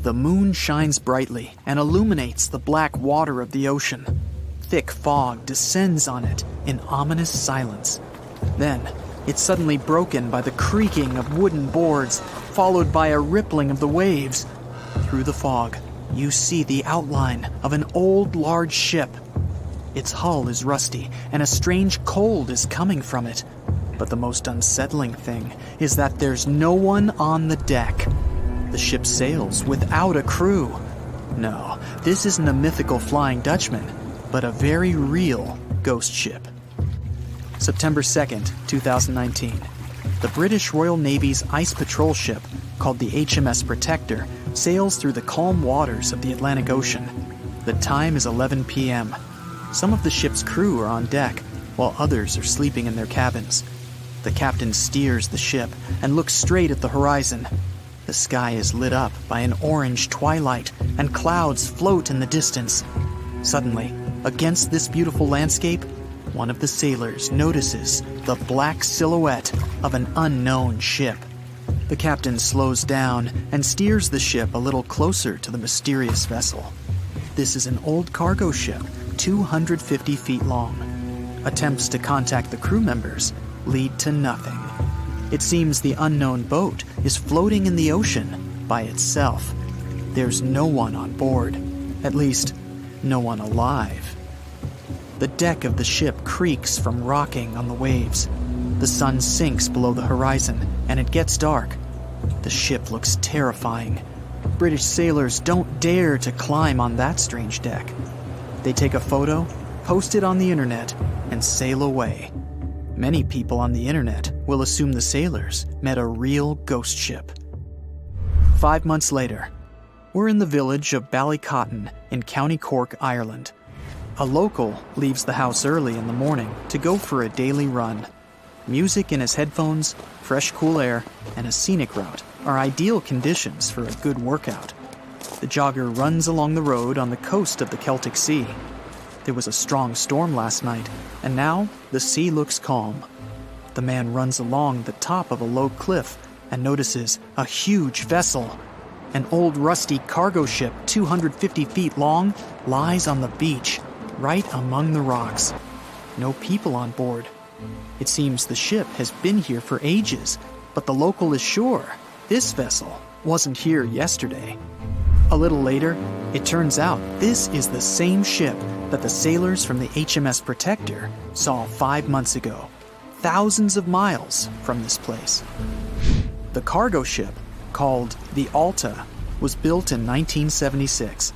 The moon shines brightly and illuminates the black water of the ocean. Thick fog descends on it in ominous silence. Then, it's suddenly broken by the creaking of wooden boards, followed by a rippling of the waves. Through the fog, you see the outline of an old, large ship. Its hull is rusty, and a strange cold is coming from it. But the most unsettling thing is that there's no one on the deck. The ship sails without a crew. No, this isn't a mythical Flying Dutchman, but a very real ghost ship. September 2nd, 2019. The British Royal Navy's ice patrol ship, called the HMS Protector, sails through the calm waters of the Atlantic Ocean. The time is 11 p.m. Some of the ship's crew are on deck, while others are sleeping in their cabins. The captain steers the ship and looks straight at the horizon. The sky is lit up by an orange twilight, and clouds float in the distance. Suddenly, against this beautiful landscape, one of the sailors notices the black silhouette of an unknown ship. The captain slows down and steers the ship a little closer to the mysterious vessel. This is an old cargo ship, 250 feet long. Attempts to contact the crew members lead to nothing. It seems the unknown boat is floating in the ocean by itself. There's no one on board, at least, no one alive. The deck of the ship creaks from rocking on the waves. The sun sinks below the horizon, and it gets dark. The ship looks terrifying. British sailors don't dare to climb on that strange deck. They take a photo, post it on the internet, and sail away. Many people on the internet will assume the sailors met a real ghost ship. 5 months later, we're in the village of Ballycotton in County Cork, Ireland. A local leaves the house early in the morning to go for a daily run. Music in his headphones, fresh cool air, and a scenic route are ideal conditions for a good workout. The jogger runs along the road on the coast of the Celtic Sea. There was a strong storm last night, and now the sea looks calm. The man runs along the top of a low cliff and notices a huge vessel. An old rusty cargo ship 250 feet long lies on the beach, right among the rocks. No people on board. It seems the ship has been here for ages, but the local is sure this vessel wasn't here yesterday. A little later, it turns out this is the same ship that the sailors from the HMS Protector saw 5 months ago, thousands of miles from this place. The cargo ship, called the Alta, was built in 1976.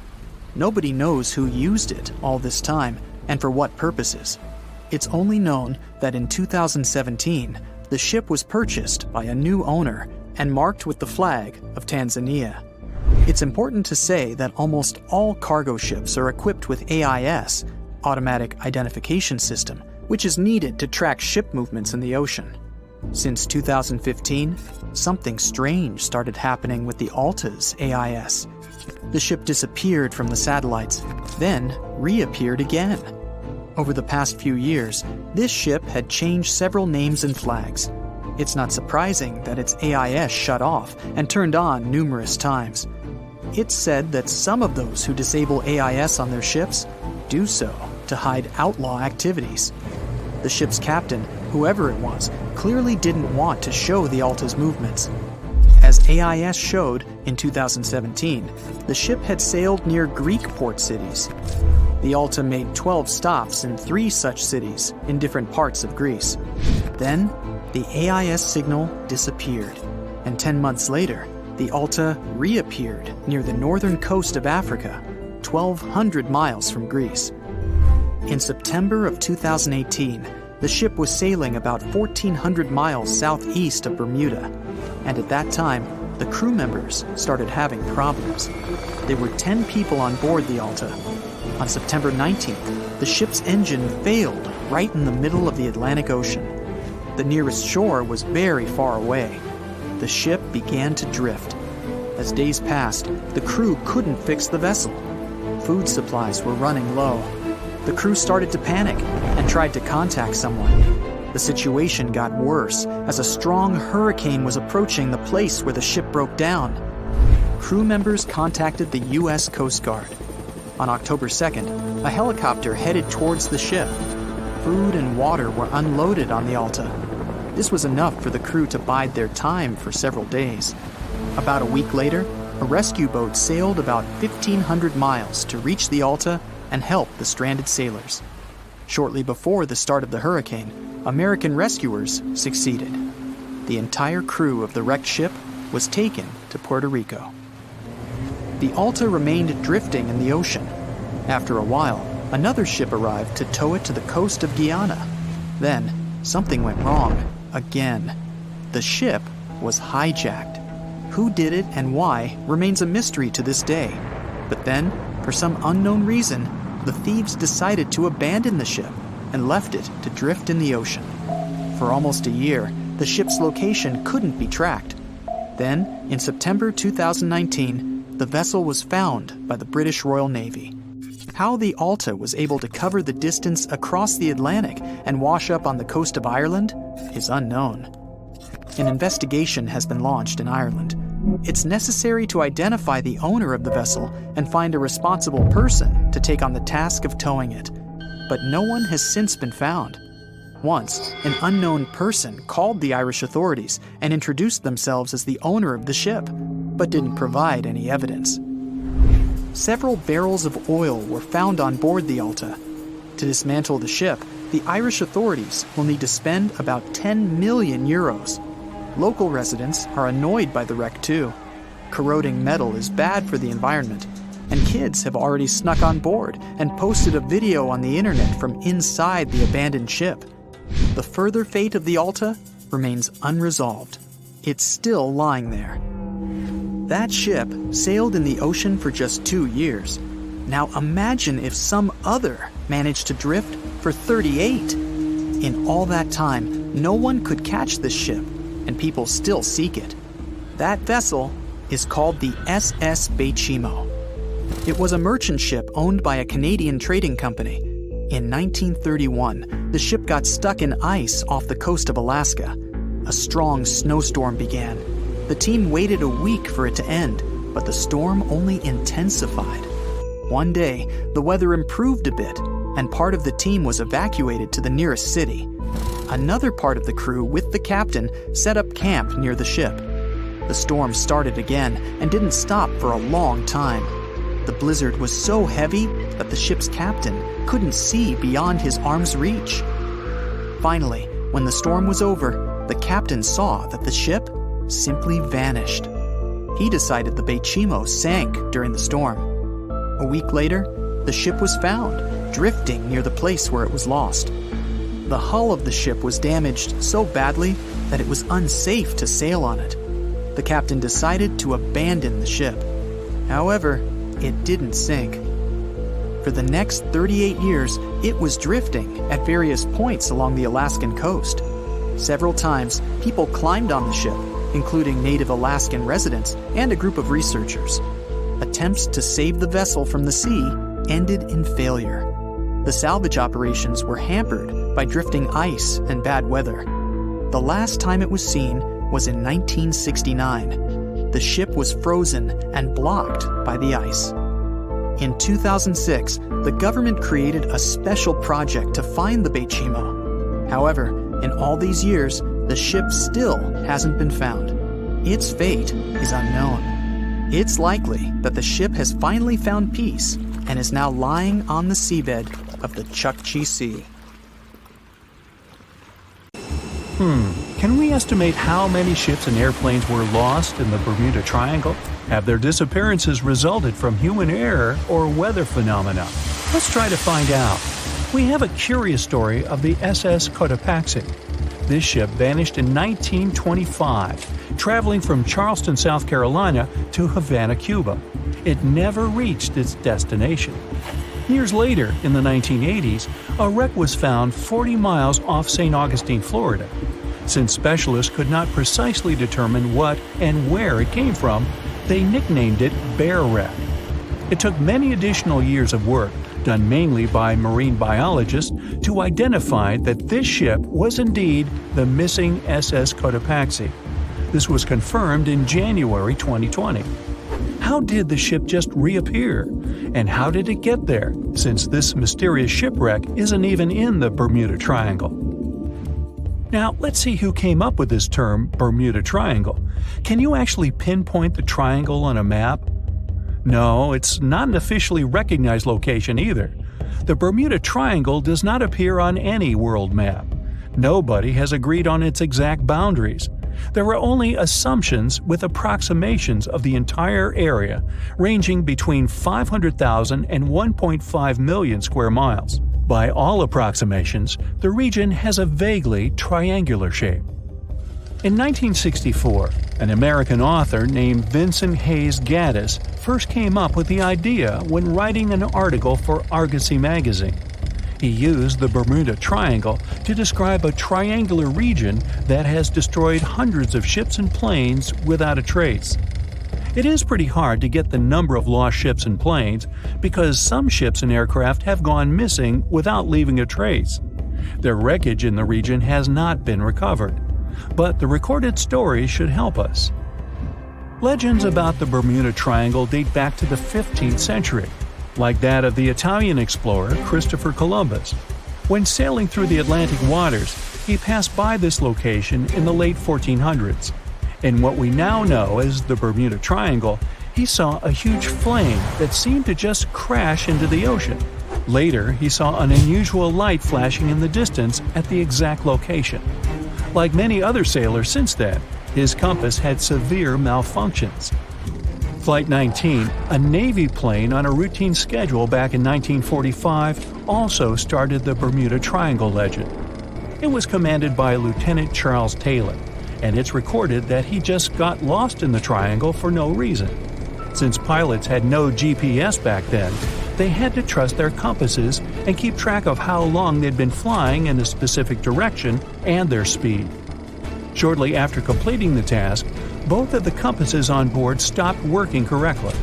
Nobody knows who used it all this time and for what purposes. It's only known that in 2017, the ship was purchased by a new owner and marked with the flag of Tanzania. It's important to say that almost all cargo ships are equipped with AIS, Automatic Identification System, which is needed to track ship movements in the ocean. Since 2015, something strange started happening with the Alta's AIS. The ship disappeared from the satellites, then reappeared again. Over the past few years, this ship had changed several names and flags. It's not surprising that its AIS shut off and turned on numerous times. It's said that some of those who disable AIS on their ships do so to hide outlaw activities. The ship's captain, whoever it was, clearly didn't want to show the Alta's movements. As AIS showed in 2017, the ship had sailed near Greek port cities. The Alta made 12 stops in 3 such cities in different parts of Greece. Then, the AIS signal disappeared, and 10 months later, the Alta reappeared near the northern coast of Africa, 1,200 miles from Greece. In September of 2018, the ship was sailing about 1,400 miles southeast of Bermuda, and at that time, the crew members started having problems. There were 10 people on board the Alta. On September 19th, the ship's engine failed right in the middle of the Atlantic Ocean. The nearest shore was very far away. The ship began to drift. As days passed, the crew couldn't fix the vessel. Food supplies were running low. The crew started to panic and tried to contact someone. The situation got worse as a strong hurricane was approaching the place where the ship broke down. crew members contacted the U.S. Coast Guard. On October 2nd, a helicopter headed towards the ship. Food and water were unloaded on the Alta. This was enough for the crew to bide their time for several days. About a week later, a rescue boat sailed about 1,500 miles to reach the Alta and help the stranded sailors. Shortly before the start of the hurricane, American rescuers succeeded. The entire crew of the wrecked ship was taken to Puerto Rico. The Alta remained drifting in the ocean. After a while, another ship arrived to tow it to the coast of Guyana. Then, something went wrong again. The ship was hijacked. Who did it and why remains a mystery to this day. But then, for some unknown reason, the thieves decided to abandon the ship and left it to drift in the ocean. For almost a year, the ship's location couldn't be tracked. Then, in September 2019, the vessel was found by the British Royal Navy. How the Alta was able to cover the distance across the Atlantic and wash up on the coast of Ireland is unknown. An investigation has been launched in Ireland. It's necessary to identify the owner of the vessel and find a responsible person to take on the task of towing it. But no one has since been found. Once, an unknown person called the Irish authorities and introduced themselves as the owner of the ship, but didn't provide any evidence. Several barrels of oil were found on board the Alta. To dismantle the ship, the Irish authorities will need to spend about 10 million euros. Local residents are annoyed by the wreck too. Corroding metal is bad for the environment, and kids have already snuck on board and posted a video on the internet from inside the abandoned ship. The further fate of the Alta remains unresolved. It's still lying there. That ship sailed in the ocean for just 2 years. Now imagine if some other managed to drift for 38. In all that time, no one could catch this ship, and people still seek it. That vessel is called the SS Baychimo. It was a merchant ship owned by a Canadian trading company. In 1931, the ship got stuck in ice off the coast of Alaska. A strong snowstorm began. The team waited a week for it to end, but the storm only intensified. One day, the weather improved a bit, and part of the team was evacuated to the nearest city. Another part of the crew, with the captain, set up camp near the ship. The storm started again and didn't stop for a long time. The blizzard was so heavy that the ship's captain couldn't see beyond his arm's reach. Finally, when the storm was over, the captain saw that the ship simply vanished. He decided the Baychimo sank during the storm. A week later, the ship was found, drifting near the place where it was lost. The hull of the ship was damaged so badly that it was unsafe to sail on it. The captain decided to abandon the ship. However, it didn't sink. For the next 38 years, it was drifting at various points along the Alaskan coast. Several times, people climbed on the ship, including native Alaskan residents and a group of researchers. Attempts to save the vessel from the sea ended in failure. The salvage operations were hampered by drifting ice and bad weather. The last time it was seen was in 1969. The ship was frozen and blocked by the ice. In 2006, the government created a special project to find the Baychimo. However, in all these years, the ship still hasn't been found. Its fate is unknown. It's likely that the ship has finally found peace and is now lying on the seabed of the Chukchi Sea. Can we estimate how many ships and airplanes were lost in the Bermuda Triangle? Have their disappearances resulted from human error or weather phenomena? Let's try to find out. We have a curious story of the SS Cotopaxi. This ship vanished in 1925, traveling from Charleston, South Carolina to Havana, Cuba. It never reached its destination. Years later, in the 1980s, a wreck was found 40 miles off St. Augustine, Florida. Since specialists could not precisely determine what and where it came from, they nicknamed it Bear Wreck. It took many additional years of work, done mainly by marine biologists, to identify that this ship was indeed the missing SS Cotopaxi. This was confirmed in January 2020. how did the ship just reappear? And how did it get there, since this mysterious shipwreck isn't even in the Bermuda Triangle? Now, let's see who came up with this term, Bermuda Triangle. Can you actually pinpoint the triangle on a map? No, it's not an officially recognized location either. The Bermuda Triangle does not appear on any world map. Nobody has agreed on its exact boundaries. There are only assumptions with approximations of the entire area, ranging between 500,000 and 1.5 million square miles. By all approximations, the region has a vaguely triangular shape. In 1964, an American author named Vincent Hayes Gaddis first came up with the idea when writing an article for Argosy magazine. He used the Bermuda Triangle to describe a triangular region that has destroyed hundreds of ships and planes without a trace. It is pretty hard to get the number of lost ships and planes because some ships and aircraft have gone missing without leaving a trace. Their wreckage in the region has not been recovered, but the recorded stories should help us. Legends about the Bermuda Triangle date back to the 15th century, like that of the Italian explorer Christopher Columbus. When sailing through the Atlantic waters, he passed by this location in the late 1400s. In what we now know as the Bermuda Triangle, he saw a huge flame that seemed to just crash into the ocean. Later, he saw an unusual light flashing in the distance at the exact location. Like many other sailors since then, his compass had severe malfunctions. Flight 19, a Navy plane on a routine schedule back in 1945, also started the Bermuda Triangle legend. It was commanded by Lieutenant Charles Taylor, and it's recorded that he just got lost in the triangle for no reason. Since pilots had no GPS back then, they had to trust their compasses and keep track of how long they'd been flying in a specific direction and their speed. Shortly after completing the task, both of the compasses on board stopped working correctly.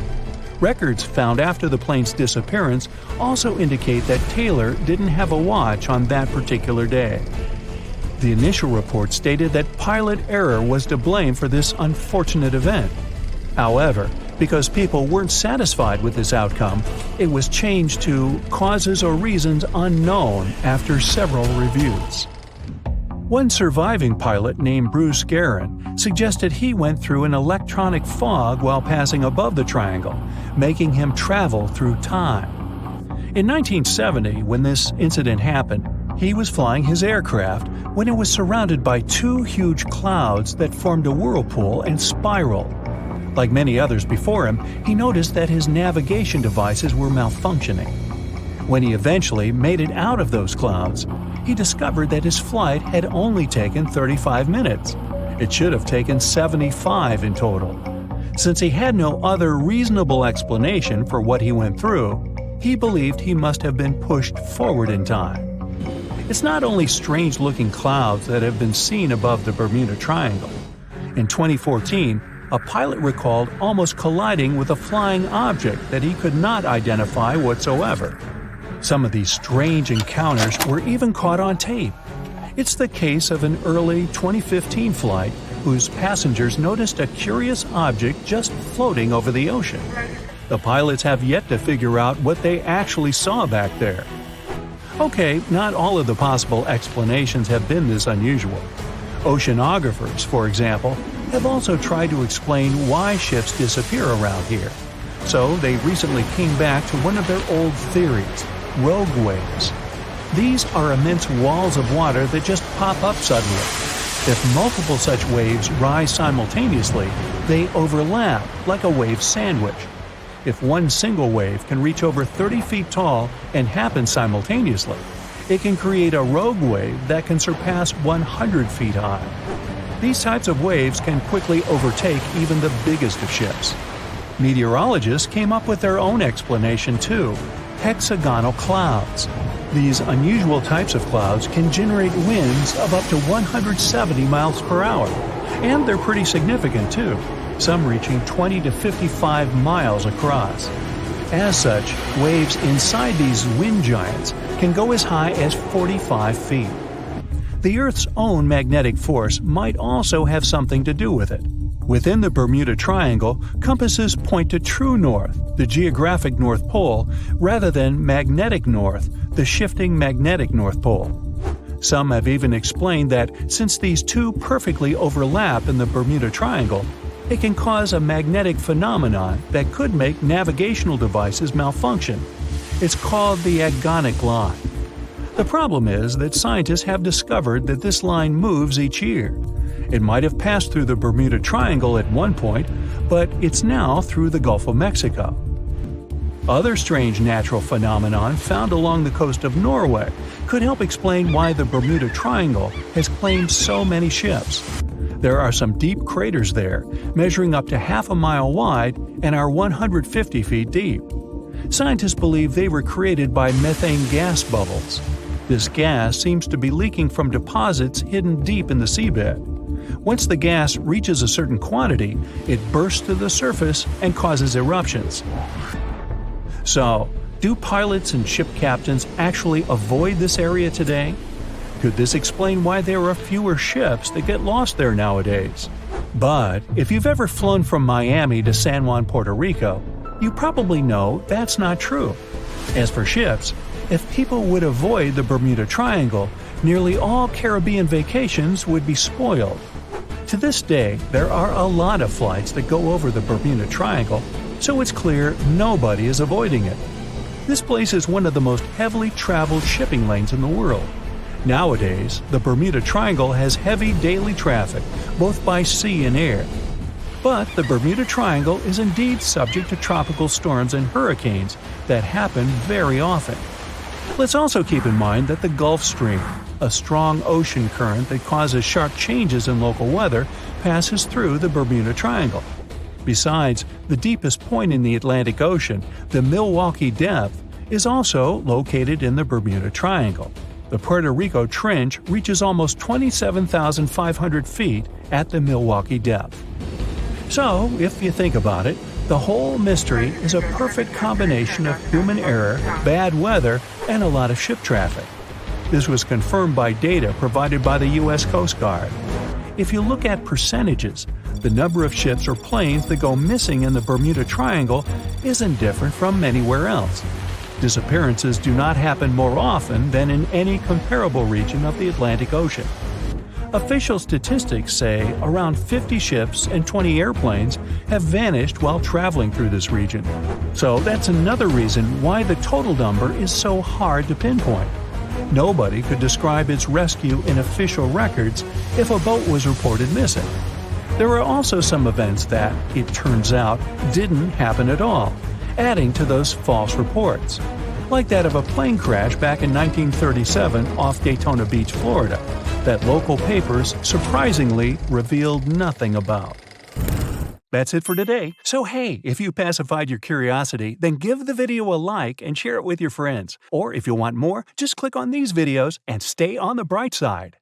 Records found after the plane's disappearance also indicate that Taylor didn't have a watch on that particular day. The initial report stated that pilot error was to blame for this unfortunate event. However, because people weren't satisfied with this outcome, it was changed to causes or reasons unknown after several reviews. One surviving pilot named Bruce Guerin suggested he went through an electronic fog while passing above the triangle, making him travel through time. In 1970, when this incident happened, he was flying his aircraft when it was surrounded by two huge clouds that formed a whirlpool and spiraled. Like many others before him, he noticed that his navigation devices were malfunctioning. When he eventually made it out of those clouds, he discovered that his flight had only taken 35 minutes. It should have taken 75 in total. Since he had no other reasonable explanation for what he went through, he believed he must have been pushed forward in time. It's not only strange-looking clouds that have been seen above the Bermuda Triangle. In 2014, a pilot recalled almost colliding with a flying object that he could not identify whatsoever. Some of these strange encounters were even caught on tape. It's the case of an early 2015 flight whose passengers noticed a curious object just floating over the ocean. The pilots have yet to figure out what they actually saw back there. Okay, not all of the possible explanations have been this unusual. Oceanographers, for example, have also tried to explain why ships disappear around here. So they recently came back to one of their old theories: rogue waves. These are immense walls of water that just pop up suddenly. If multiple such waves rise simultaneously, they overlap like a wave sandwich. If one single wave can reach over 30 feet tall and happen simultaneously, it can create a rogue wave that can surpass 100 feet high. These types of waves can quickly overtake even the biggest of ships. Meteorologists came up with their own explanation too: hexagonal clouds. These unusual types of clouds can generate winds of up to 170 miles per hour, and they're pretty significant too, some reaching 20 to 55 miles across. As such, waves inside these wind giants can go as high as 45 feet. The Earth's own magnetic force might also have something to do with it. Within the Bermuda Triangle, compasses point to true north, the geographic North Pole, rather than magnetic north, the shifting magnetic North Pole. Some have even explained that since these two perfectly overlap in the Bermuda Triangle, it can cause a magnetic phenomenon that could make navigational devices malfunction. It's called the agonic line. The problem is that scientists have discovered that this line moves each year. It might have passed through the Bermuda Triangle at one point, but it's now through the Gulf of Mexico. Other strange natural phenomenon found along the coast of Norway could help explain why the Bermuda Triangle has claimed so many ships. There are some deep craters there, measuring up to half a mile wide and are 150 feet deep. Scientists believe they were created by methane gas bubbles. This gas seems to be leaking from deposits hidden deep in the seabed. Once the gas reaches a certain quantity, it bursts to the surface and causes eruptions. So, do pilots and ship captains actually avoid this area today? Could this explain why there are fewer ships that get lost there nowadays? But if you've ever flown from Miami to San Juan, Puerto Rico, you probably know that's not true. As for ships, if people would avoid the Bermuda Triangle, nearly all Caribbean vacations would be spoiled. To this day, there are a lot of flights that go over the Bermuda Triangle, so it's clear nobody is avoiding it. This place is one of the most heavily traveled shipping lanes in the world. Nowadays, the Bermuda Triangle has heavy daily traffic, both by sea and air. But the Bermuda Triangle is indeed subject to tropical storms and hurricanes that happen very often. Let's also keep in mind that the Gulf Stream, a strong ocean current that causes sharp changes in local weather, passes through the Bermuda Triangle. Besides, the deepest point in the Atlantic Ocean, the Milwaukee Depth, is also located in the Bermuda Triangle. The Puerto Rico Trench reaches almost 27,500 feet at the Milwaukee Depth. So, if you think about it, the whole mystery is a perfect combination of human error, bad weather, and a lot of ship traffic. This was confirmed by data provided by the U.S. Coast Guard. If you look at percentages, the number of ships or planes that go missing in the Bermuda Triangle isn't different from anywhere else. Disappearances do not happen more often than in any comparable region of the Atlantic Ocean. Official statistics say around 50 ships and 20 airplanes have vanished while traveling through this region. So that's another reason why the total number is so hard to pinpoint. Nobody could describe its rescue in official records if a boat was reported missing. There are also some events that, it turns out, didn't happen at all, adding to those false reports, like that of a plane crash back in 1937 off Daytona Beach, Florida, that local papers surprisingly revealed nothing about. That's it for today. So hey, if you pacified your curiosity, then give the video a like and share it with your friends. Or if you want more, just click on these videos and stay on the bright side.